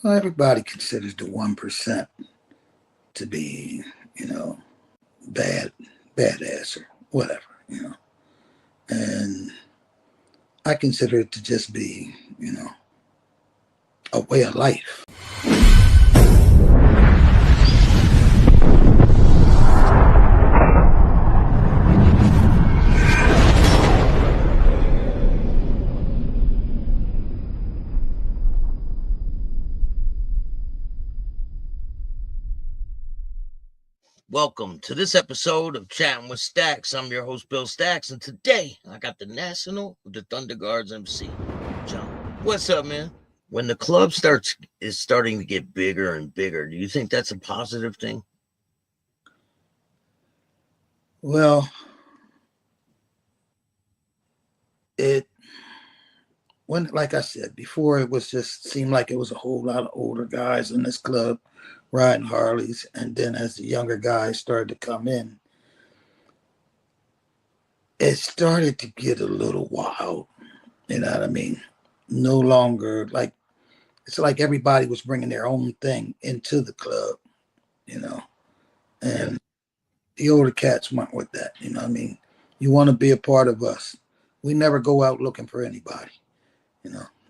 Well, everybody considers the 1% to be, bad, badass or whatever. And I consider it to just be, a way of life. Welcome to this episode of Chattin with Staxx. I'm your host, Bill Staxx, and today I got the National of the THUNDERGUARDS MC, John. What's up, man? When the club is starting to get bigger and bigger, do you think that's a positive thing? Well, like I said before, it was just seemed like it was a whole lot of older guys in this club riding Harleys, and then as the younger guys started to come in, it started to get a little wild. You know what I mean? No longer like it's like everybody was bringing their own thing into the club, and the older cats went with that. You know what I mean? You want to be a part of us. We never go out looking for anybody.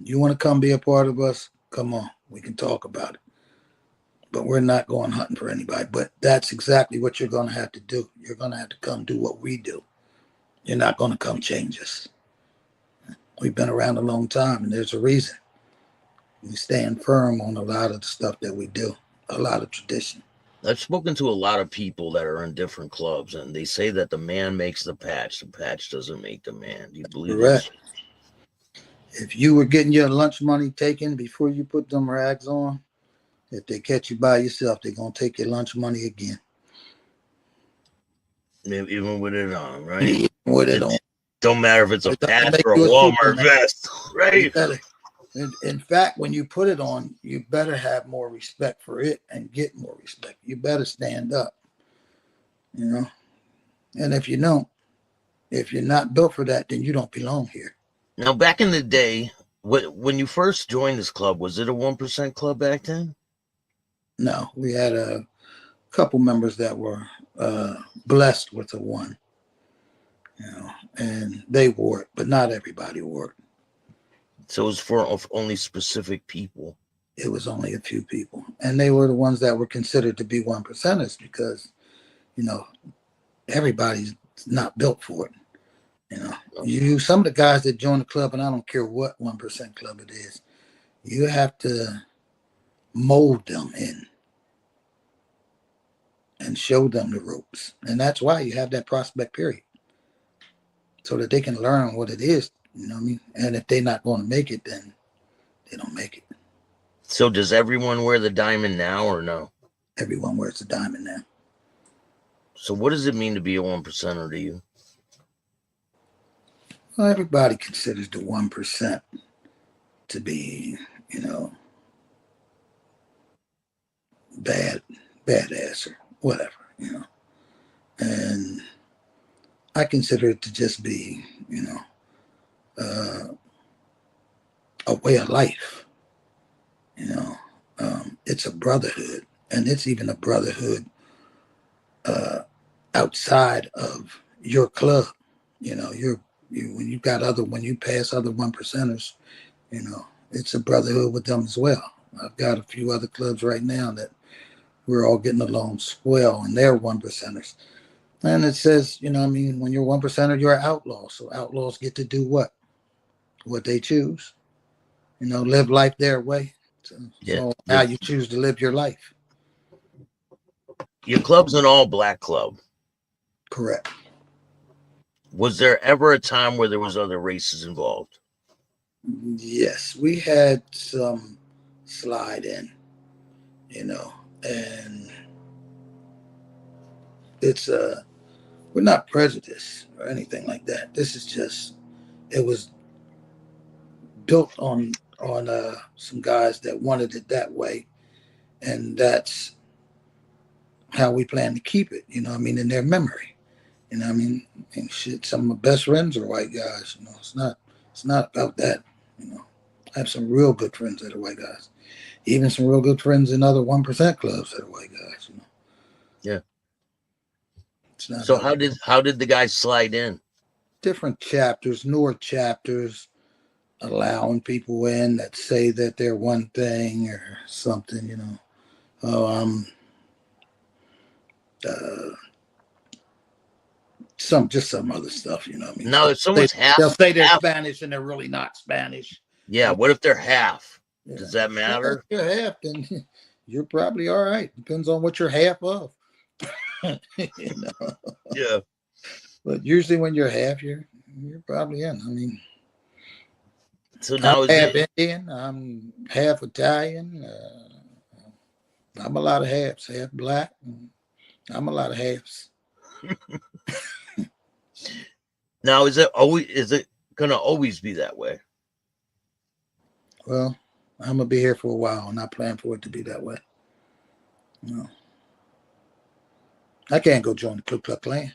You want to come be a part of us? Come on, we can talk about it. But we're not going hunting for anybody. But that's exactly what you're going to have to do. You're going to have to come do what we do. You're not going to come change us. We've been around a long time, and there's a reason. We stand firm on a lot of the stuff that we do, a lot of tradition. I've spoken to a lot of people that are in different clubs, and they say that the man makes the patch doesn't make the man. Do you believe that? If you were getting your lunch money taken before you put them rags on, if they catch you by yourself, they're going to take your lunch money again. Even with it on, right? Even with it on. Don't matter if it's a patch or a Walmart vest, right? In fact, when you put it on, you better have more respect for it and get more respect. You better stand up, And if you don't, if you're not built for that, then you don't belong here. Now, back in the day, when you first joined this club, was it a 1% club back then? No, we had a couple members that were blessed with a 1, and they wore it, but not everybody wore it. So it was for only specific people. It was only a few people, and they were the ones that were considered to be 1%ers because, everybody's not built for it. Some of the guys that join the club, and I don't care what 1% club it is, you have to mold them in and show them the ropes. And that's why you have that prospect period, so that they can learn what it is, you know what I mean? And if they're not going to make it, then they don't make it. So does everyone wear the diamond now or no? Everyone wears the diamond now. So what does it mean to be a 1%er to you? Well, everybody considers the 1% to be, badass or whatever, And I consider it to just be, a way of life. It's a brotherhood, and it's even a brotherhood outside of your club. When you pass other 1%ers, it's a brotherhood with them as well. I've got a few other clubs right now that we're all getting along swell, and they're 1%ers. And it says, when you're 1%er, you're an outlaw. So outlaws get to do what? What they choose. Live life their way. So now you choose to live your life. Your club's an all-black club. Correct. Was there ever a time where there was other races involved? Yes, we had some slide in, and it's we're not prejudiced or anything like that. This is just, it was built on some guys that wanted it that way, and that's how we plan to keep it, in their memory. And shit, some of my best friends are white guys. It's not about that. I have some real good friends that are white guys. even some real good friends in other 1% clubs that are white guys. You know, Yeah. it's not So how did the guys slide in? different chapters, newer chapters, allowing people in that say that they're one thing or something. You know, oh, uh, some other stuff. You know, what I mean, Now, if someone's they'll say they're half, Spanish and they're really not Spanish. yeah. What if they're half? Yeah. Does that matter? If you're half, then you're probably all right. Depends on what you're half of. You know? Yeah. But usually when you're half, you're probably in. I mean, So I'm now is half it? Indian. I'm half Italian. I'm a lot of halves. Half black. I'm a lot of halves. Now is it gonna always be that way? Well, I'm gonna be here for a while, and I plan for it to be that way. No, I can't go join the Ku Klux Klan.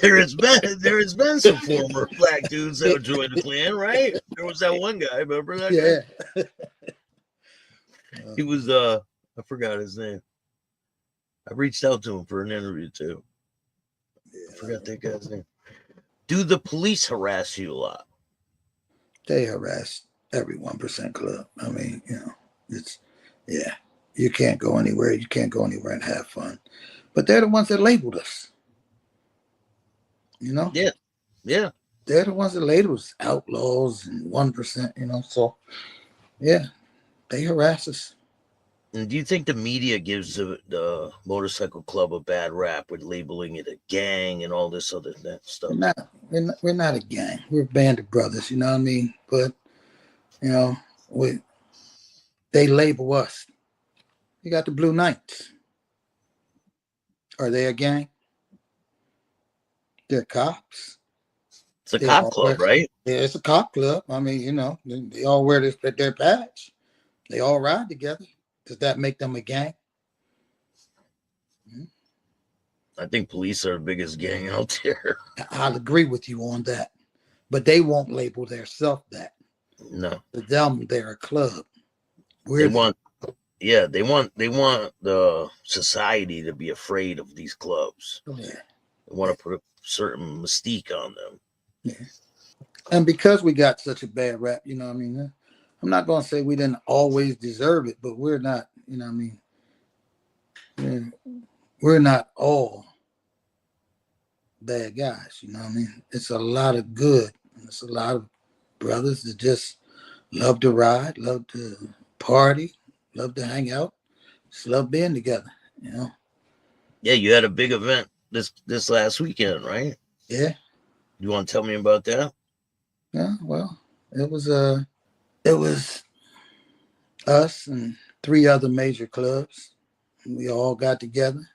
there has been some former black dudes that would join the Klan, right? There was that one guy. Remember that guy? Yeah. He was I forgot his name. I reached out to him for an interview too. I forgot that guy's name. Do the police harass you a lot? They harass every 1% club. I mean, you know, yeah. You can't go anywhere. You can't go anywhere and have fun. But they're the ones that labeled us. You know? Yeah. Yeah. They're the ones that labeled us outlaws and 1%, you know. So yeah, they harass us. And do you think the media gives the motorcycle club a bad rap with labeling it a gang and all this other stuff? We're not a gang. We're a band of brothers, you know what I mean? But you know, they label us. You got the Blue Knights. Are they a gang? They're cops. It's a cop club, right? Yeah, it's a cop club. I mean, you know, they all wear their patch. They all ride together. Does that make them a gang? I think police are the biggest gang out there. I'll agree with you on that. But they won't label themselves that. No. To them, they're a club. They want the society to be afraid of these clubs. Oh, yeah. They want to put a certain mystique on them. Yeah. And because we got such a bad rap, you know what I mean? I'm not going to say we didn't always deserve it, but we're not, you know what I mean? We're not all bad guys, you know what I mean? It's a lot of good. And it's a lot of brothers that just love to ride, love to party, love to hang out, just love being together, you know? Yeah, you had a big event this last weekend, right? Yeah. You want to tell me about that? Yeah, well, it was us and 3 other major clubs. We all got together,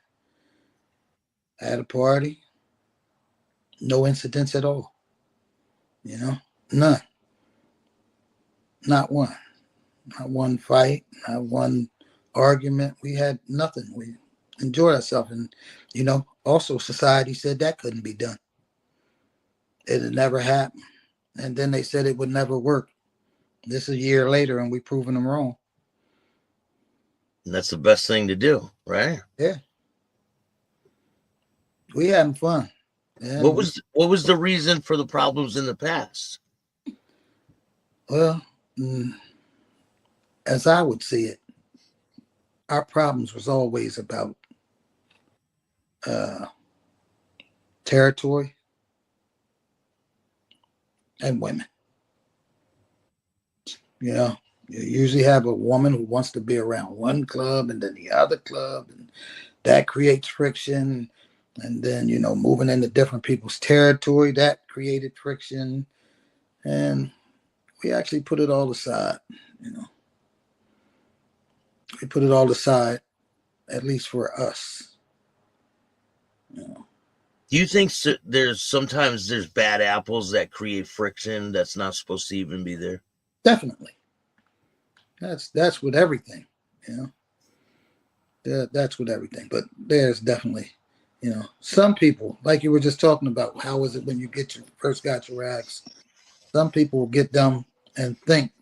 had a party, no incidents at all. You know, none. Not one. Not one fight, not one argument. We had nothing. We enjoyed ourselves. And, you know, also society said that couldn't be done. It had never happened. And then they said it would never work. This is a year later and we've proven them wrong. And that's the best thing to do, right? Yeah. We having fun. And what was the reason for the problems in the past? Well, as I would see it, our problems was always about territory and women. You know, you usually have a woman who wants to be around one club and then the other club, and that creates friction. And then, you know, moving into different people's territory, that created friction. And we actually put it all aside, you know. We put it all aside, at least for us. You know. Do you think there's sometimes bad apples that create friction that's not supposed to even be there? Definitely. That's with everything, you know. That's with everything. But there's definitely, you know, some people, like you were just talking about, how is it when you first got your rags? Some people will get them and think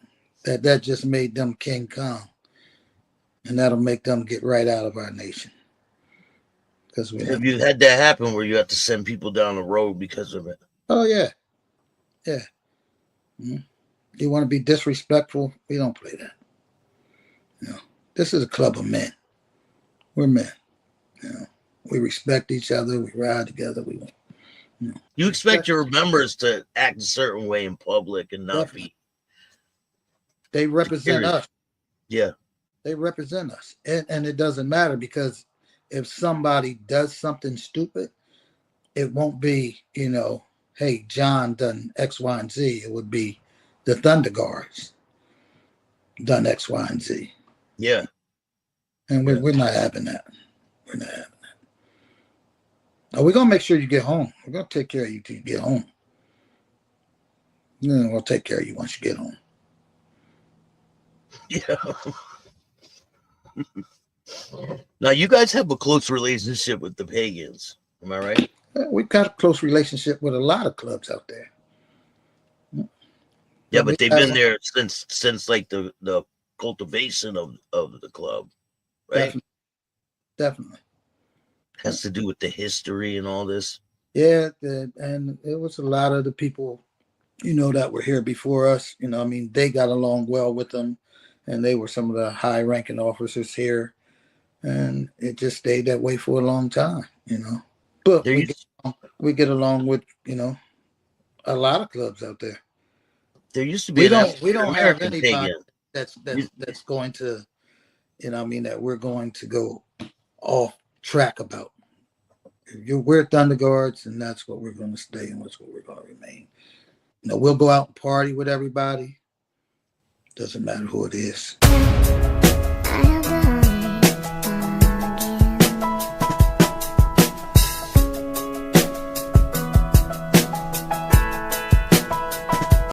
that just made them King Kong, and that'll make them get right out of our nation. Because we Have you had that happen where you have to send people down the road because of it? Oh yeah, yeah. Mm-hmm. You want to be disrespectful? We don't play that. You know, this is a club of men. We're men. You know, we respect each other. We ride together. We, you know. You expect your members to act a certain way in public and not Definitely. be. They represent us. Yeah. They represent us. And it doesn't matter, because if somebody does something stupid, it won't be, you know, hey, John done X, Y, and Z. It would be the THUNDERGUARDS done X, Y, and Z. Yeah. And we're not having that. We're not having that. We're going to make sure you get home. We're going to take care of you till you get home. And then we'll take care of you once you get home. Yeah. Now, you guys have a close relationship with the pagans. Am I right? We've got a close relationship with a lot of clubs out there. Yeah, but they've been there since like the cultivation of the club, right? Definitely. Has to do with the history and all this. Yeah, and it was a lot of the people, you know, that were here before us. You know, I mean, they got along well with them, and they were some of the high-ranking officers here, and it just stayed that way for a long time, you know. But we get along with, you know, a lot of clubs out there. There used to be we don't have anybody that's going to, you know, I mean, that we're going to go off track about. We're THUNDERGUARDS, and that's what we're going to stay, and that's what we're going to remain. You know, we'll go out and party with everybody. Doesn't matter who it is.